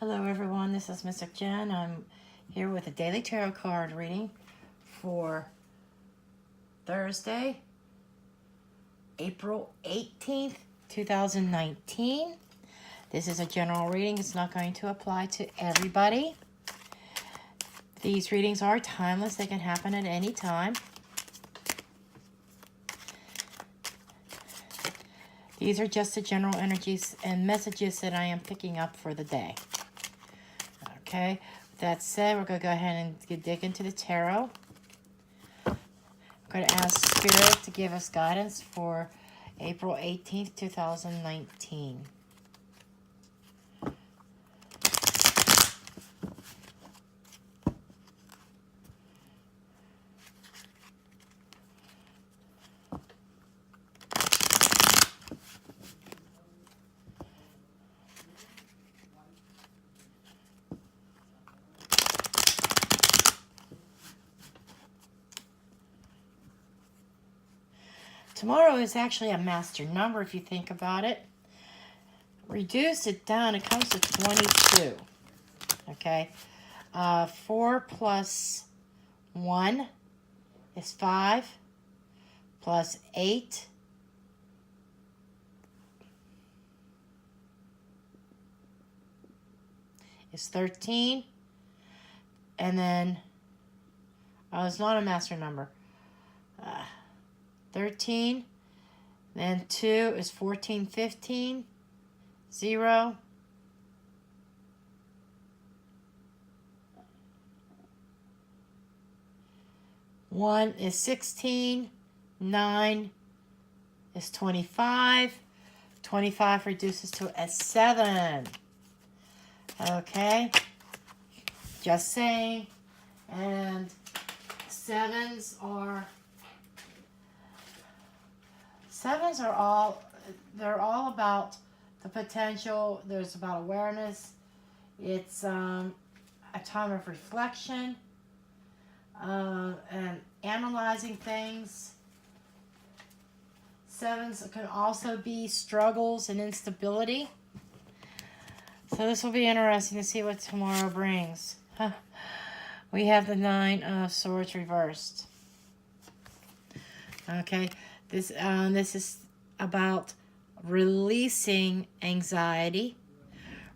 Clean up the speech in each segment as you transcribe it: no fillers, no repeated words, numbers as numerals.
Hello everyone, this is Mystic Jen. I'm here with a daily tarot card reading for Thursday, April 18th, 2019. This is a general reading. It's not going to apply to everybody. These readings are timeless. They can happen at any time. These are just the general energies and messages that I am picking up for the day. Okay, with that said, we're going to go ahead and dig into the tarot. I'm going to ask Spirit to give us guidance for April 18th, 2019. Tomorrow is actually a master number if you think about it. Reduce it down, it comes to 22. Okay. 4 plus 1 is 5. Plus 8 is 13. And then, it's not a master number. 13, then 2 is 14, 15, 0, 1 is 16, 9 is 25, 25 reduces to a 7, okay, just saying, and 7s are all, they're all about the potential. There's about awareness. It's a time of reflection and analyzing things. 7s can also be struggles and instability. So this will be interesting to see what tomorrow brings. We have the 9 of Swords reversed. Okay. This is about releasing anxiety,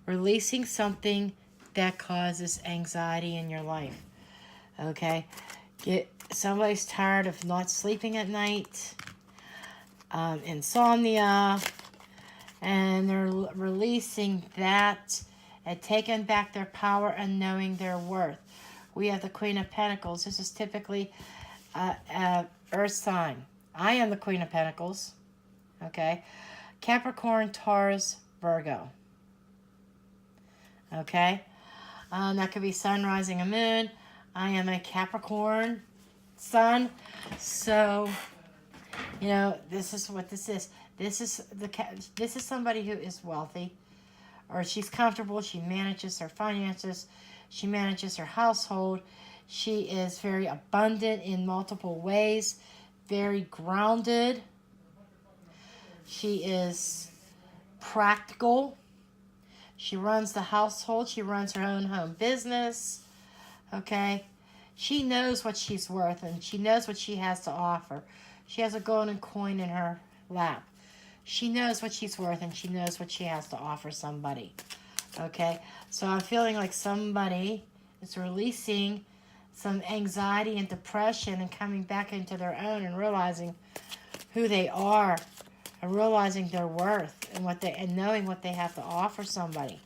releasing something that causes anxiety in your life. Okay, somebody's tired of not sleeping at night, insomnia, and they're releasing that and taking back their power and knowing their worth. We have the Queen of Pentacles. This is typically Earth sign. I am the Queen of Pentacles, okay? Capricorn, Taurus, Virgo, okay? That could be sun, rising, and moon. I am a Capricorn sun, so, you know, this is what this is. This is somebody who is wealthy, or she's comfortable. She manages her finances. She manages her household. She is very abundant in multiple ways. Very grounded. She is practical. She runs the household. She runs her own home business. Okay? She knows what she's worth and she knows what she has to offer. She has a golden coin in her lap. She knows what she's worth and she knows what she has to offer somebody. Okay? So I'm feeling like somebody is releasing some anxiety and depression and coming back into their own and realizing who they are and realizing their worth and knowing what they have to offer somebody.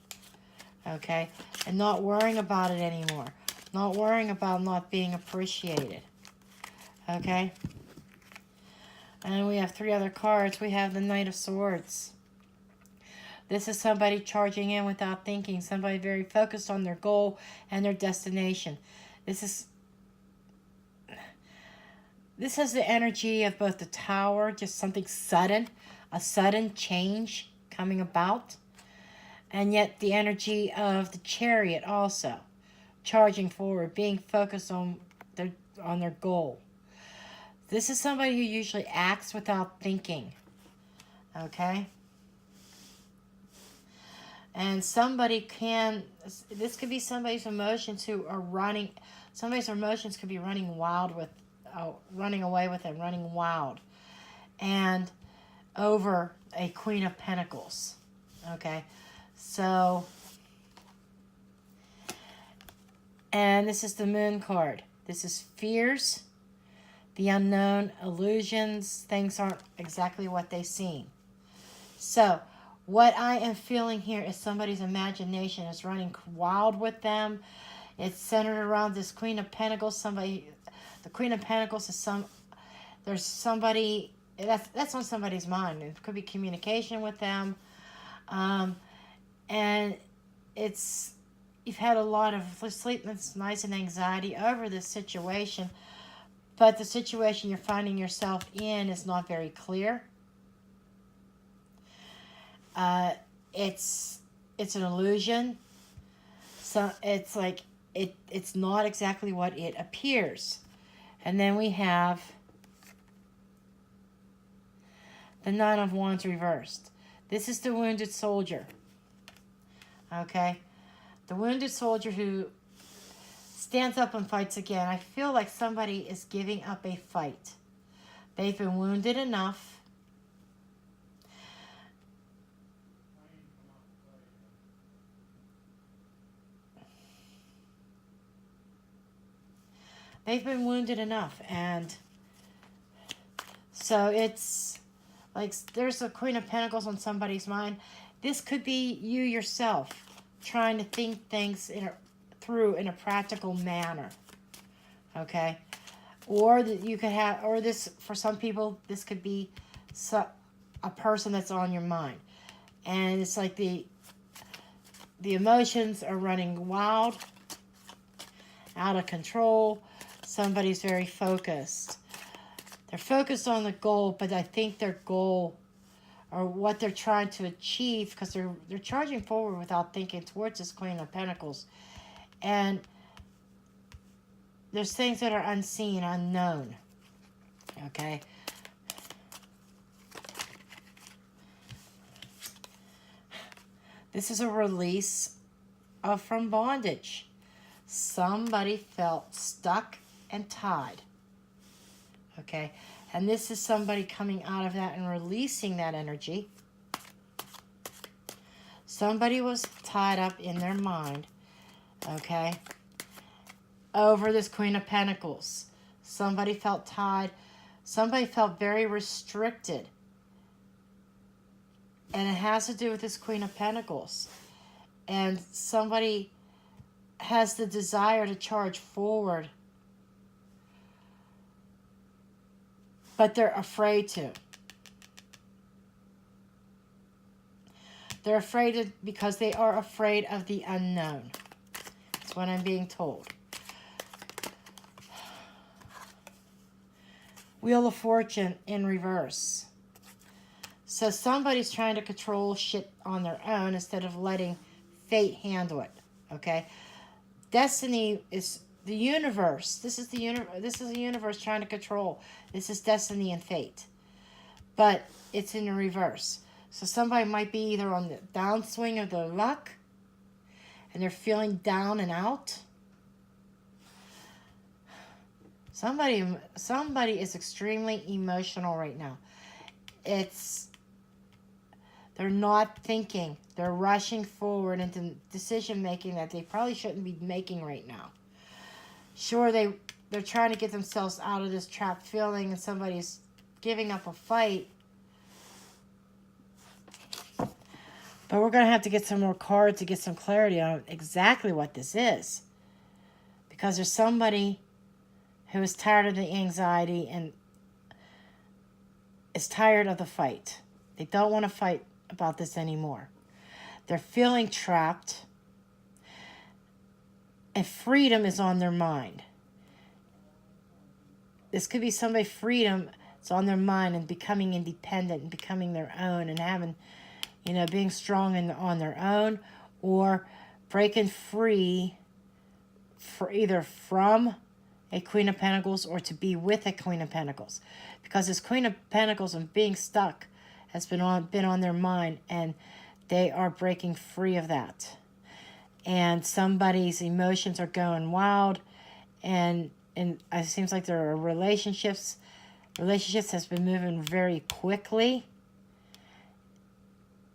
Okay? And not worrying about it anymore. Not worrying about not being appreciated. Okay? And we have 3 other cards. We have the Knight of Swords. This is somebody charging in without thinking. Somebody very focused on their goal and their destination. This has the energy of both the Tower, just something sudden, a sudden change coming about, and yet the energy of the Chariot also, charging forward, being focused on their goal. This is somebody who usually acts without thinking, okay? And this could be somebody's emotions who are running, somebody's emotions could be running wild with, running away with them, running wild. And over a Queen of Pentacles. Okay, so, and this is the Moon card. This is fears, the unknown, illusions, things aren't exactly what they seem. So, what I am feeling here is somebody's imagination is running wild with them. It's centered around this Queen of Pentacles. The Queen of Pentacles is there's somebody, that's on somebody's mind. It could be communication with them. And you've had a lot of sleepless nights and anxiety over this situation, but the situation you're finding yourself in is not very clear. It's an illusion. So it's like it's not exactly what it appears. And then we have the Nine of Wands reversed. This is the wounded soldier. Okay? The wounded soldier who stands up and fights again. I feel like somebody is giving up a fight. They've been wounded enough. They've been wounded enough. And so it's like there's a Queen of Pentacles on somebody's mind. This could be you yourself trying to think things through in a practical manner. Okay? Or you could have, or this, for some people, this could be a person that's on your mind. And it's like the emotions are running wild, out of control. Somebody's very focused. They're focused on the goal, but I think their goal or what they're trying to achieve, because they're charging forward without thinking towards this Queen of Pentacles. And there's things that are unseen, unknown. Okay? This is a release from bondage. Somebody felt stuck and tied. Okay? And this is somebody coming out of that and releasing that energy. Somebody was tied up in their mind. Okay? Over this Queen of Pentacles. Somebody felt tied. Somebody felt very restricted. And it has to do with this Queen of Pentacles. And somebody has the desire to charge forward, but they're afraid to. They're afraid because they are afraid of the unknown. That's what I'm being told. Wheel of Fortune in reverse. So somebody's trying to control shit on their own instead of letting fate handle it. Okay? Destiny is the universe. This is the universe trying to control. This is destiny and fate. But it's in the reverse. So somebody might be either on the downswing of their luck and they're feeling down and out. Somebody is extremely emotional right now. They're not thinking. They're rushing forward into decision making that they probably shouldn't be making right now. Sure, they're trying to get themselves out of this trapped feeling and somebody's giving up a fight. But we're going to have to get some more cards to get some clarity on exactly what this is. Because there's somebody who is tired of the anxiety and is tired of the fight. They don't want to fight about this anymore. They're feeling trapped. And freedom is on their mind. This could be somebody, freedom is on their mind and becoming independent and becoming their own and having, being strong on their own, or breaking free for either from a Queen of Pentacles or to be with a Queen of Pentacles. Because this Queen of Pentacles and being stuck has been on their mind, and they are breaking free of that. And somebody's emotions are going wild, and it seems like there are relationships has been moving very quickly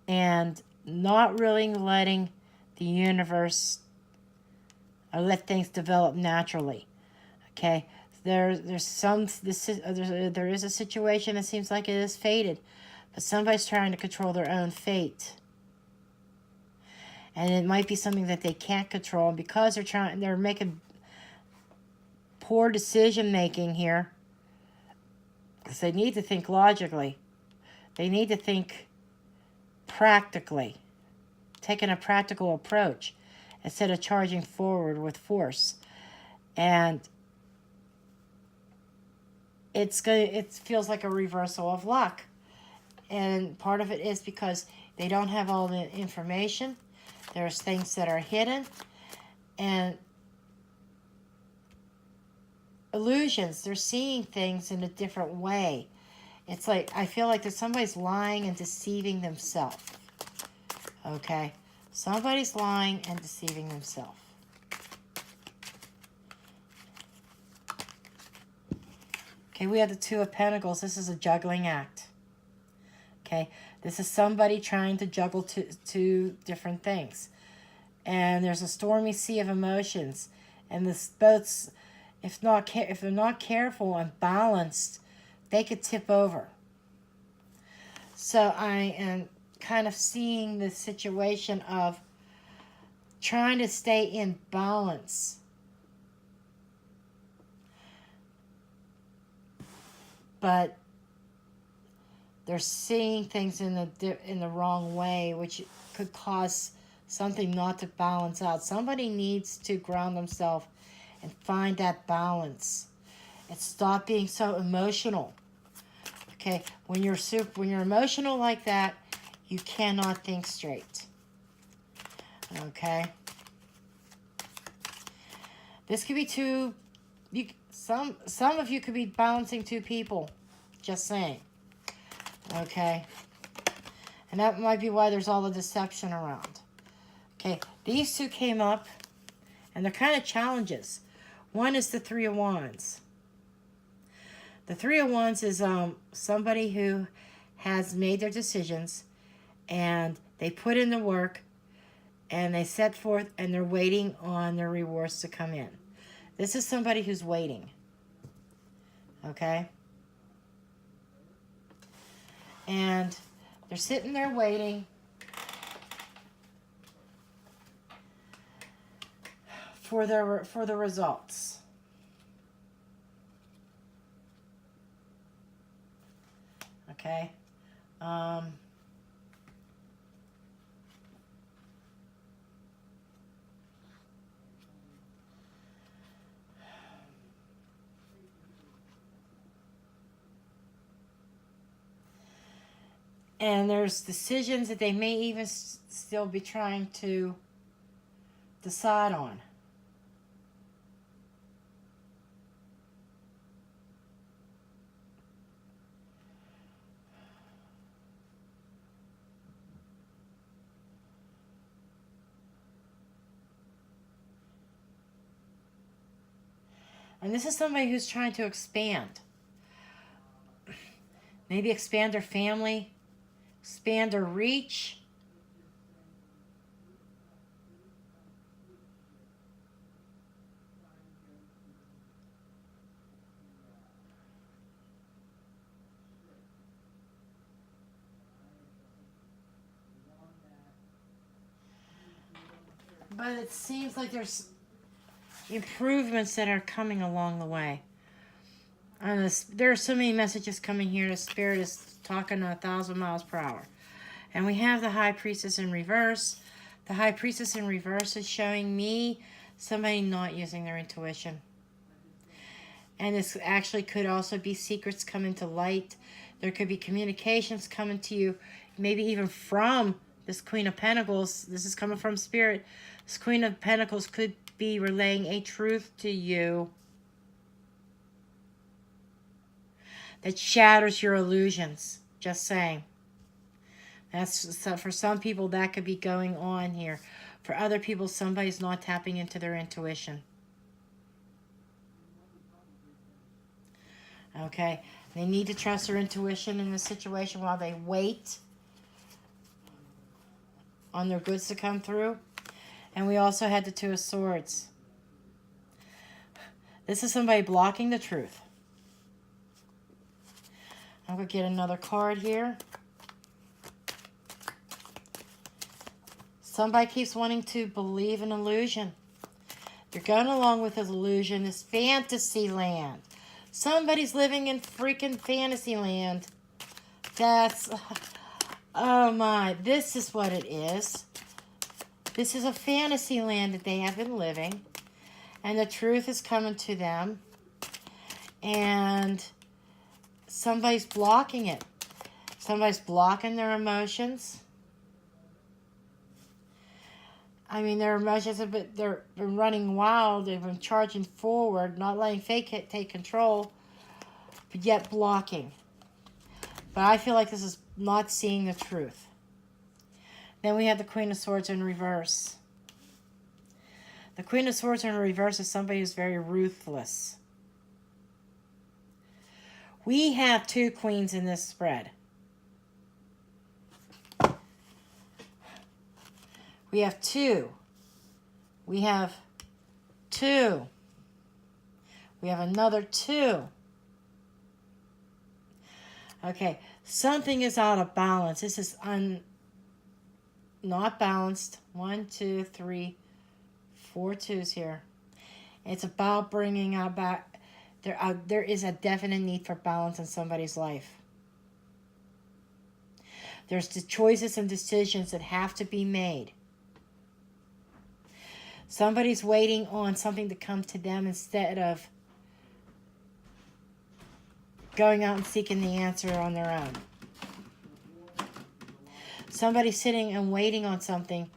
and not really letting the universe or let things develop naturally. Okay, there is a situation that seems like it is fated, but somebody's trying to control their own fate. And it might be something that they can't control, and because they're making poor decision making here, because they need to think logically. They need to think practically, taking a practical approach instead of charging forward with force. And it feels like a reversal of luck. And part of it is because they don't have all the information. There's things that are hidden, and illusions. They're seeing things in a different way. It's like, I feel like that somebody's lying and deceiving themselves. Okay? Somebody's lying and deceiving themselves. Okay, we have the Two of Pentacles. This is a juggling act. Okay? This is somebody trying to juggle two different things. And there's a stormy sea of emotions. And this boat's, if they're not careful and balanced, they could tip over. So I am kind of seeing the situation of trying to stay in balance. But they're seeing things in the wrong way, which could cause something not to balance out. Somebody needs to ground themselves and find that balance and stop being so emotional. Okay, when you're emotional like that, you cannot think straight. Okay, this could be some of you could be balancing two people. Just saying. Okay, and that might be why there's all the deception around. Okay, these two came up, and they're kind of challenges. One is the Three of Wands. The Three of Wands is somebody who has made their decisions, and they put in the work, and they set forth, and they're waiting on their rewards to come in. This is somebody who's waiting. Okay? And they're sitting there waiting for the results. Okay? And there's decisions that they may even still be trying to decide on. And this is somebody who's trying to expand. Maybe expand their family, expand their reach. But it seems like there's improvements that are coming along the way. And there are so many messages coming here. The Spirit is talking 1,000 miles per hour. And we have the High Priestess in reverse. The High Priestess in reverse is showing me somebody not using their intuition. And this actually could also be secrets coming to light. There could be communications coming to you, maybe even from this Queen of Pentacles. This is coming from Spirit. This Queen of Pentacles could be relaying a truth to you that shatters your illusions. Just saying. So for some people, that could be going on here. For other people, somebody's not tapping into their intuition. Okay? They need to trust their intuition in the situation while they wait on their goods to come through. And we also had the Two of Swords. This is somebody blocking the truth. I'm going to get another card here. Somebody keeps wanting to believe an illusion. They're going along with this illusion, this fantasy land. Somebody's living in freaking fantasy land. That's, oh my, this is what it is. This is a fantasy land that they have been living. And the truth is coming to them. And somebody's blocking it. Somebody's blocking their emotions. I mean, their emotions have been, they're been running wild. They've been charging forward, not letting fate take control, but yet blocking. But I feel like this is not seeing the truth. Then we have the Queen of Swords in reverse. The Queen of Swords in reverse is somebody who's very ruthless. We have two queens in this spread. We have two. We have two. We have another two. Okay, something is out of balance. This is not balanced. 1, 2, 3, 4 twos here. It's about bringing out back. There is a definite need for balance in somebody's life. There's the choices and decisions that have to be made. Somebody's waiting on something to come to them instead of going out and seeking the answer on their own. Somebody's sitting and waiting on something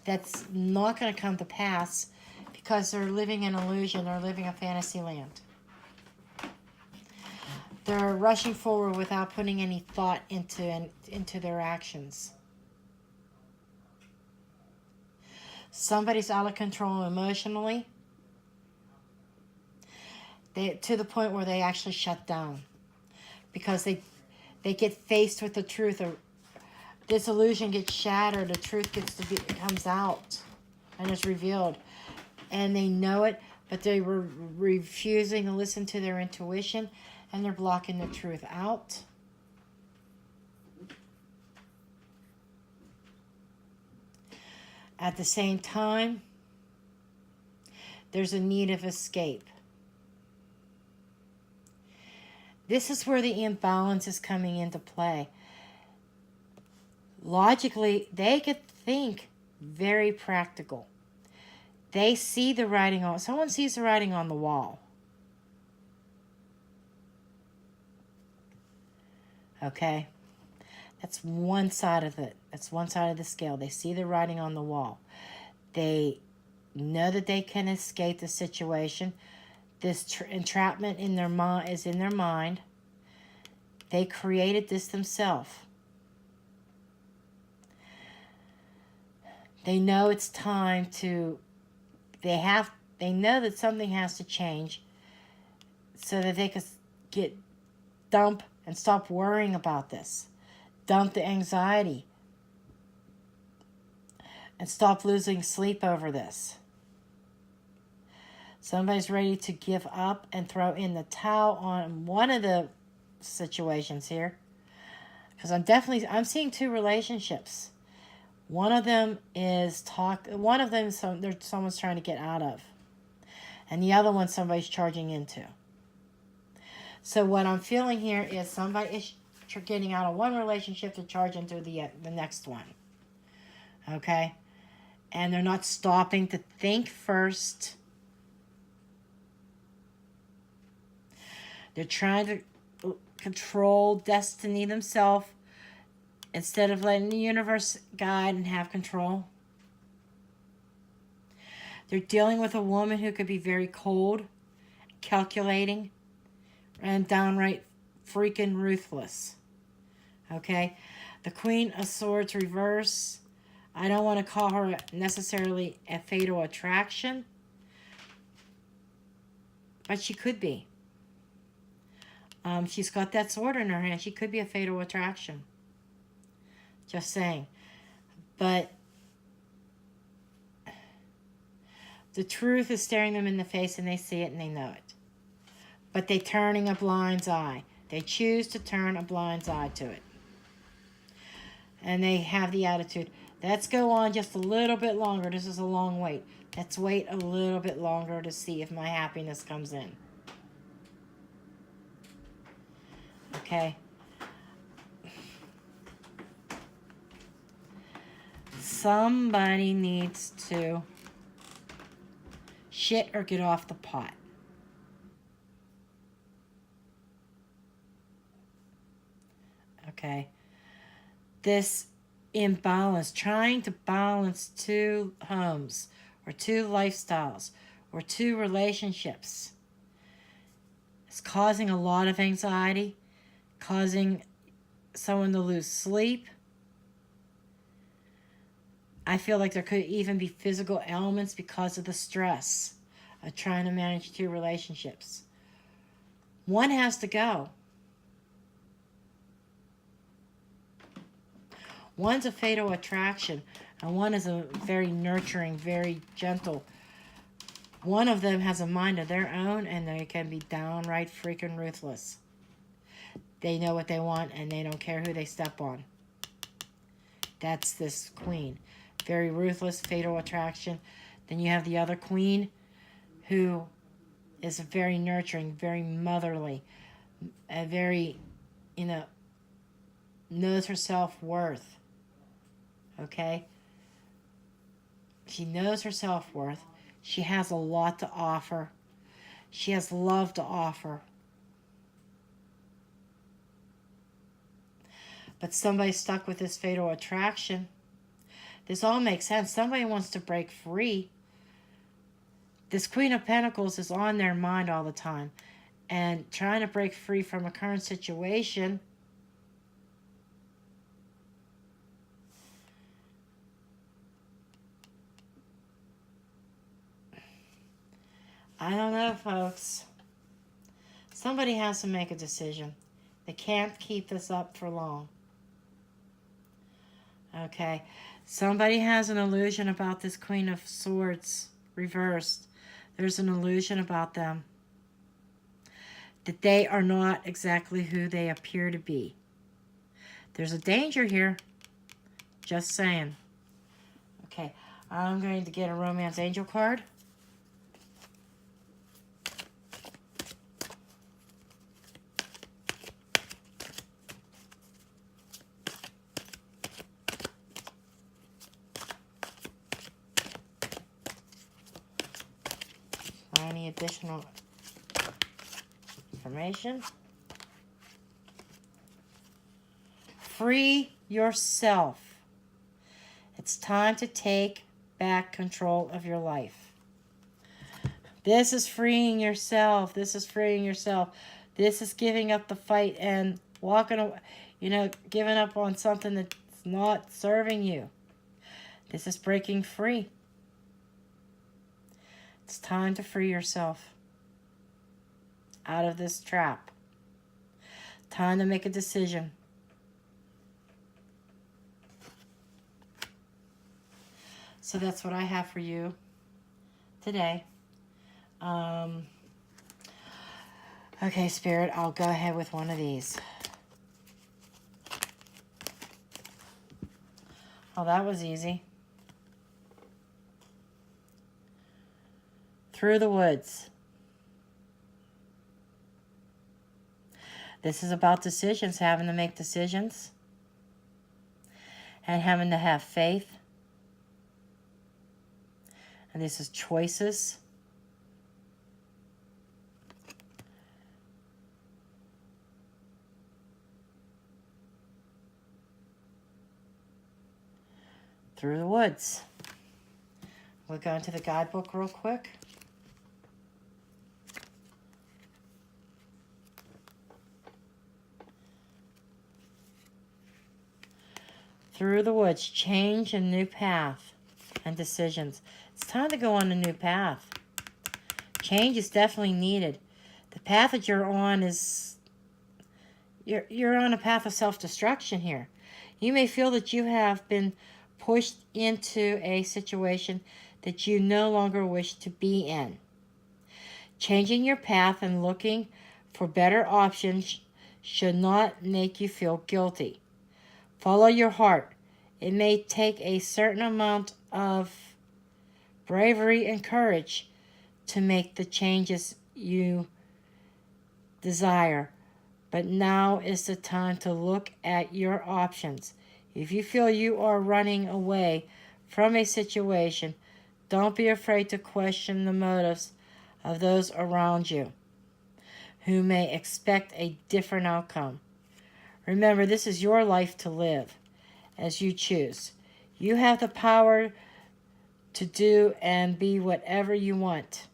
that's not going to come to pass because they're living an illusion. They're living a fantasy land. They're rushing forward without putting any thought into their actions. Somebody's out of control emotionally. To the point where they actually shut down. Because they get faced with the truth. Or this illusion gets shattered. The truth comes out. And is revealed. And they know it. But they were refusing to listen to their intuition. And they're blocking the truth out. At the same time, there's a need of escape. This is where the imbalance is coming into play. Logically, they could think very practical. They see the writing on, someone sees the writing on the wall. Okay? That's one side of it. That's one side of the scale. They see the writing on the wall. They know that they can escape the situation. This entrapment in their mind is in their mind. They created this themselves. They know it's time to. They know that something has to change, so that they can dump and stop worrying about this. Dump the anxiety and stop losing sleep over this. Somebody's ready to give up and throw in the towel on one of the situations here. Because I'm seeing two relationships. One of them is someone's trying to get out of. And the other one somebody's charging into. So what I'm feeling here is somebody is getting out of one relationship to charge into the next one. Okay? And they're not stopping to think first. They're trying to control destiny themselves instead of letting the universe guide and have control. They're dealing with a woman who could be very cold, calculating, and downright freaking ruthless. Okay? The Queen of Swords reverse. I don't want to call her necessarily a fatal attraction, but she could be. She's got that sword in her hand. She could be a fatal attraction. Just saying. But the truth is staring them in the face, and they see it and they know it. But they're turning a blind eye. They choose to turn a blind eye to it. And they have the attitude, let's go on just a little bit longer. This is a long wait. Let's wait a little bit longer to see if my happiness comes in. Okay? Somebody needs to shit or get off the pot. Okay? This imbalance, trying to balance two homes or two lifestyles or two relationships, is causing a lot of anxiety, causing someone to lose sleep. I feel like there could even be physical ailments because of the stress of trying to manage two relationships. One has to go. One's a fatal attraction, and one is a very nurturing, very gentle. One of them has a mind of their own, and they can be downright freaking ruthless. They know what they want, and they don't care who they step on. That's this queen. Very ruthless, fatal attraction. Then you have the other queen, who is very nurturing, very motherly, a very, knows her self-worth. Okay? She knows her self-worth. She has a lot to offer. She has love to offer. But somebody's stuck with this fatal attraction. This all makes sense. Somebody wants to break free. This Queen of Pentacles is on their mind all the time. And trying to break free from a current situation. I don't know, folks. Somebody has to make a decision. They can't keep this up for long. Okay. Somebody has an illusion about this Queen of Swords reversed. There's an illusion about them. That they are not exactly who they appear to be. There's a danger here. Just saying. Okay. I'm going to get a Romance Angel card. Any additional information? Free yourself. It's time to take back control of your life. This is freeing yourself. This is freeing yourself. This is giving up the fight and walking away, giving up on something that's not serving you. This is breaking free. It's time to free yourself out of this trap. Time to make a decision. So that's what I have for you today. Okay, Spirit, I'll go ahead with one of these. Oh, that was easy. Through the woods. This is about decisions, having to make decisions. And having to have faith. And this is choices. Through the woods. We'll go into the guidebook real quick. through the woods. Change a new path and decisions. It's time to go on a new path. Change is definitely needed. The path that you're on is, you're on a path of self-destruction here. You may feel that you have been pushed into a situation that you no longer wish to be in. Changing your path and looking for better options should not make you feel guilty. Follow your heart. It may take a certain amount of bravery and courage to make the changes you desire. But now is the time to look at your options. If you feel you are running away from a situation, don't be afraid to question the motives of those around you who may expect a different outcome. Remember, this is your life to live as you choose. You have the power to do and be whatever you want.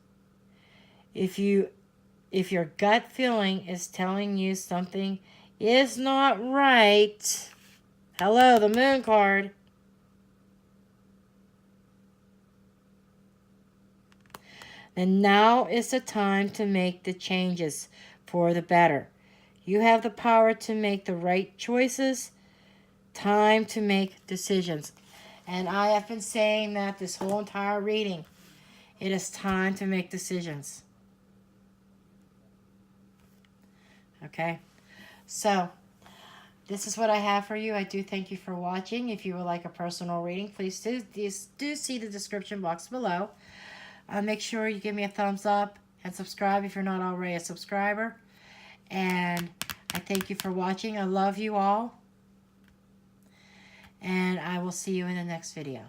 If your gut feeling is telling you something is not right, hello, the Moon card, then now is the time to make the changes for the better. You have the power to make the right choices. Time to make decisions. And I have been saying that this whole entire reading. It is time to make decisions. Okay? So, this is what I have for you. I do thank you for watching. If you would like a personal reading, please do see the description box below. Make sure you give me a thumbs up and subscribe if you're not already a subscriber. And I thank you for watching. I love you all. And I will see you in the next video.